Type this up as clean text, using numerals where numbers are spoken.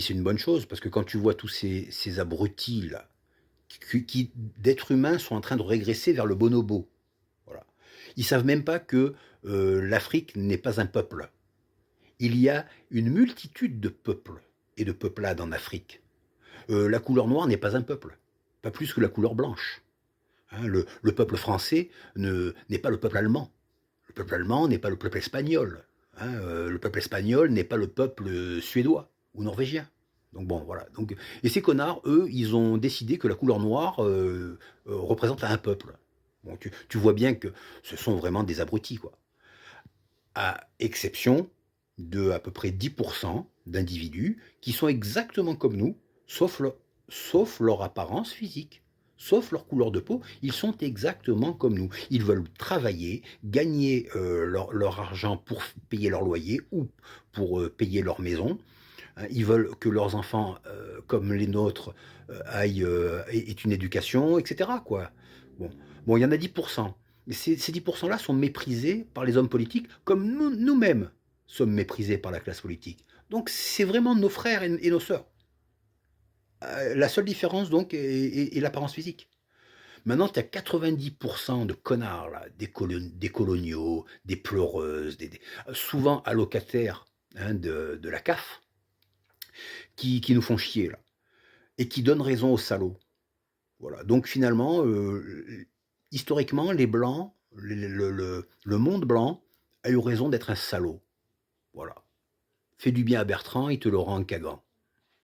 c'est une bonne chose parce que quand tu vois tous ces abrutis là, qui d'êtres humains sont en train de régresser vers le bonobo, voilà. Ils savent même pas que, l'Afrique n'est pas un peuple. Il y a une multitude de peuples et de peuplades en Afrique. La couleur noire n'est pas un peuple, pas plus que la couleur blanche, hein. Le peuple français n'est pas le peuple allemand. Le peuple allemand n'est pas le peuple espagnol, hein, le peuple espagnol n'est pas le peuple, suédois ou norvégien. Donc bon, voilà, donc et ces connards, eux, ils ont décidé que la couleur noire, représente un peuple. Bon, tu vois bien que ce sont vraiment des abrutis, quoi. À exception de à peu près 10 d'individus qui sont exactement comme nous, sauf leur apparence physique, sauf leur couleur de peau, ils sont exactement comme nous. Ils veulent travailler, gagner, leur argent pour payer leur loyer ou pour, payer leur maison, hein. Ils veulent que leurs enfants, comme les nôtres, aillent, aient une éducation et cetera, quoi. Bon, il y en a 10. Mais ces 10 là sont méprisés par les hommes politiques comme nous-mêmes sommes méprisés par la classe politique. Donc c'est vraiment nos frères et nos sœurs. La seule différence donc est l'apparence physique. Maintenant, tu as 90 de connards là, des coloniaux, des pleureuses, souvent allocataires, hein, de la CAF, qui nous font chier là et qui donnent raison aux salauds. Voilà, donc finalement, historiquement, les blancs, le monde blanc a eu raison d'être un salaud. Voilà. Fais du bien à Bertrand, il te le rend en cagant.